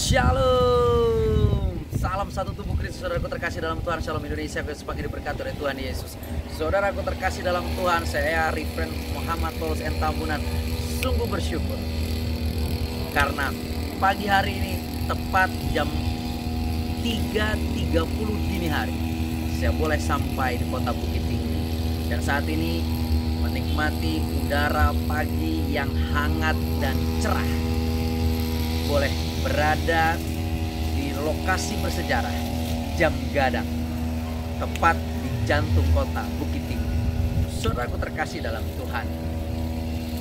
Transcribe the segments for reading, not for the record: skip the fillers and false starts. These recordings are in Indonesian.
Shalom. Salam satu tubuh Kristus, saudaraku terkasih dalam Tuhan. Shalom Indonesia, semakin diberkati oleh Tuhan Yesus. Saudaraku terkasih dalam Tuhan, saya Reverend Muhammad Paulus N. Tambunan sungguh bersyukur karena pagi hari ini tepat jam 3.30 dini hari saya boleh sampai di kota Bukit Tinggi, dan saat ini menikmati udara pagi yang hangat dan cerah. Boleh berada di lokasi bersejarah Jam Gadang, tepat di jantung kota Bukit Tinggi. Saudaraku terkasih dalam Tuhan,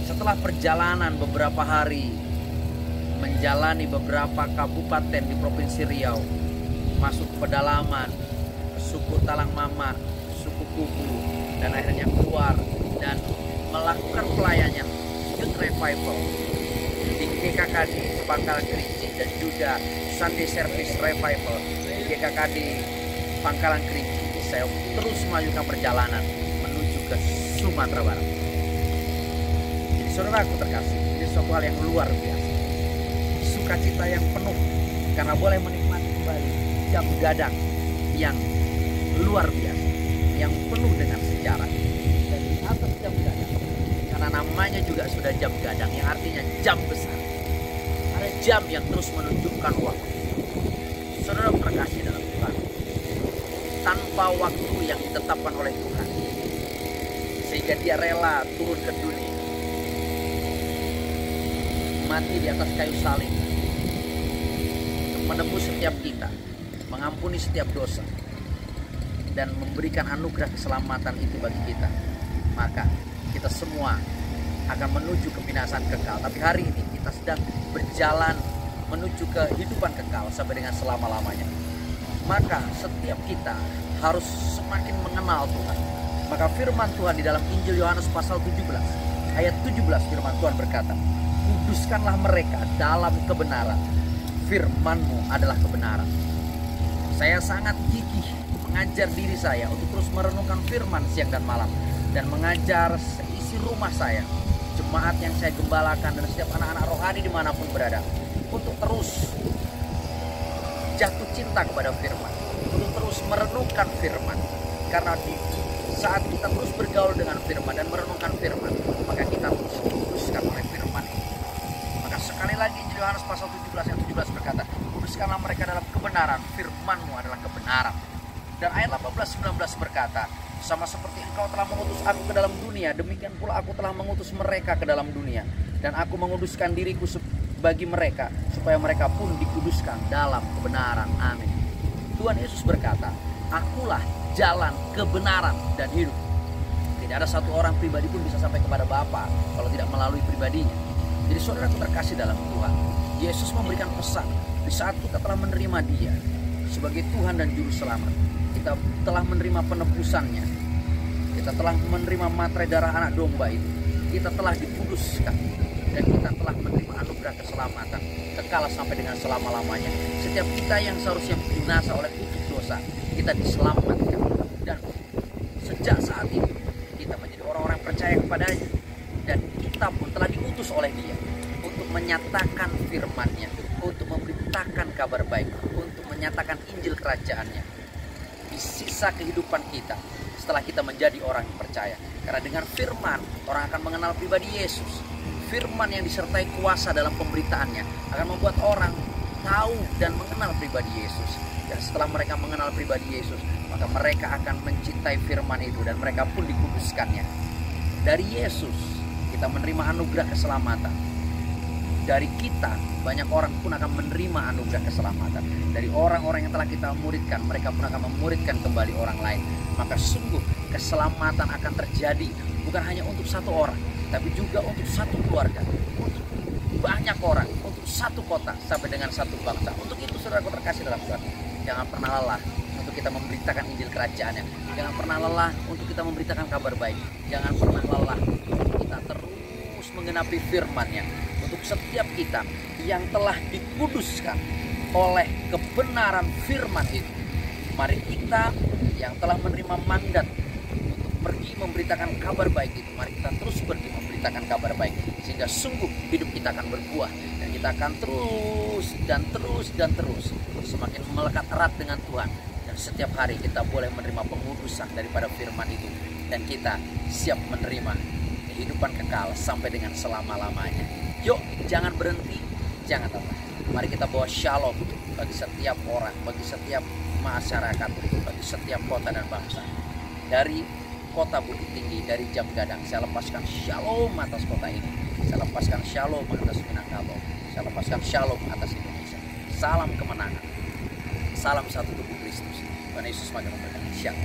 setelah perjalanan beberapa hari menjalani beberapa kabupaten di Provinsi Riau, masuk ke pedalaman, ke suku Talang Mama, suku Kubu, dan akhirnya keluar dan melakukan pelayanan Youth Revival di GKKD Pangkalan Kerinci, dan juga Sunday Service Revival di GKKD Pangkalan Kerinci. Saya terus melanjutkan perjalanan menuju ke Sumatera Barat. Jadi saudaraku terkasih, ini suatu hal yang luar biasa, sukacita yang penuh karena boleh menikmati kembali Jam Gadang yang luar biasa, yang penuh dengan sejarah. Dan di atas Jam Gadang, karena namanya juga sudah Jam Gadang, yang artinya jam besar, ada jam yang terus menunjukkan waktu. Saudara terkasih dalam Tuhan, tanpa waktu yang ditetapkan oleh Tuhan, sehingga dia rela turun ke dunia, mati di atas kayu salib untuk menebus setiap kita, mengampuni setiap dosa, dan memberikan anugerah keselamatan itu bagi kita. Maka kita semua akan menuju kebinasaan kekal, tapi hari ini kita sedang berjalan menuju kehidupan kekal sampai dengan selama-lamanya. Maka setiap kita harus semakin mengenal Tuhan. Maka firman Tuhan di dalam Injil Yohanes pasal 17 ayat 17, firman Tuhan berkata, "Kuduskanlah mereka dalam kebenaran, firman-Mu adalah kebenaran." Saya sangat gigih mengajar diri saya untuk terus merenungkan firman siang dan malam, dan mengajar seisi rumah saya, jemaat yang saya gembalakan, dan setiap anak-anak rohani dimanapun berada, untuk terus jatuh cinta kepada firman, untuk terus merenungkan firman. Karena di saat kita terus bergaul dengan firman dan merenungkan firman, maka kita terus dikuduskan oleh firman itu. Maka sekali lagi Injil Yohanes pasal 17 ayat 17 berkata, "Kuduskanlah mereka dalam kebenaran, firman-Mu adalah kebenaran." Dan ayat 18-19 berkata, "Sama seperti Engkau telah mengutus aku ke dalam dunia, demikian pula aku telah mengutus mereka ke dalam dunia. Dan aku menguduskan diriku bagi mereka, supaya mereka pun dikuduskan dalam kebenaran." Amin. Tuhan Yesus berkata, "Akulah jalan, kebenaran, dan hidup." Tidak ada satu orang pribadi pun bisa sampai kepada Bapa kalau tidak melalui pribadinya. Jadi saudaraku terkasih dalam Tuhan, Yesus memberikan pesan di saat kita telah menerima Dia sebagai Tuhan dan Juru Selamat. Kita telah menerima penebusannya, kita telah menerima materai darah anak domba itu, kita telah dikuduskan, dan kita telah menerima anugerah keselamatan kekal sampai dengan selama-lamanya. Setiap kita yang seharusnya binasa oleh kutuk dosa, kita diselamatkan, dan sejak saat itu kita menjadi orang-orang percaya kepadanya, dan kita pun telah diutus oleh Dia untuk menyatakan firman-Nya, untuk memberitakan kabar baik, untuk menyatakan Injil Kerajaan-Nya di sisa kehidupan kita setelah kita menjadi orang yang percaya. Karena dengan firman orang akan mengenal pribadi Yesus. Firman yang disertai kuasa dalam pemberitaannya akan membuat orang tahu dan mengenal pribadi Yesus. Dan setelah mereka mengenal pribadi Yesus, maka mereka akan mencintai firman itu, dan mereka pun dikuduskannya. Dari Yesus kita menerima anugerah keselamatan. Dari kita banyak orang pun akan menerima anugerah keselamatan. Dari orang-orang yang telah kita muridkan, mereka pun akan memuridkan kembali orang lain. Maka sungguh keselamatan akan terjadi bukan hanya untuk satu orang, tapi juga untuk satu keluarga, untuk banyak orang, untuk satu kota, sampai dengan satu bangsa. Untuk itu saudaraku terkasih dalam Tuhan, jangan pernah lelah untuk kita memberitakan Injil Kerajaan-Nya. Jangan pernah lelah untuk kita memberitakan kabar baik. Jangan pernah lelah untuk kita terus menggenapi firman-Nya. Untuk setiap kita yang telah dikuduskan oleh kebenaran firman itu, mari kita yang telah menerima mandat untuk pergi memberitakan kabar baik itu, mari kita terus pergi memberitakan kabar baik, sehingga sungguh hidup kita akan berbuah, dan kita akan terus dan terus dan terus semakin melekat erat dengan Tuhan. Dan setiap hari kita boleh menerima pengudusan daripada firman itu, dan kita siap menerima kehidupan kekal sampai dengan selama-lamanya. Yuk, jangan berhenti, jangan apa. Mari kita bawa shalom bagi setiap orang, bagi setiap masyarakat, bagi setiap kota dan bangsa. Dari kota Bukit Tinggi, dari Jam Gadang, saya lepaskan shalom atas kota ini. Saya lepaskan shalom atas Minangkabau. Saya lepaskan shalom atas Indonesia. Salam kemenangan. Salam satu tubuh Kristus. Tuhan Yesus makin memberkati. Shalom.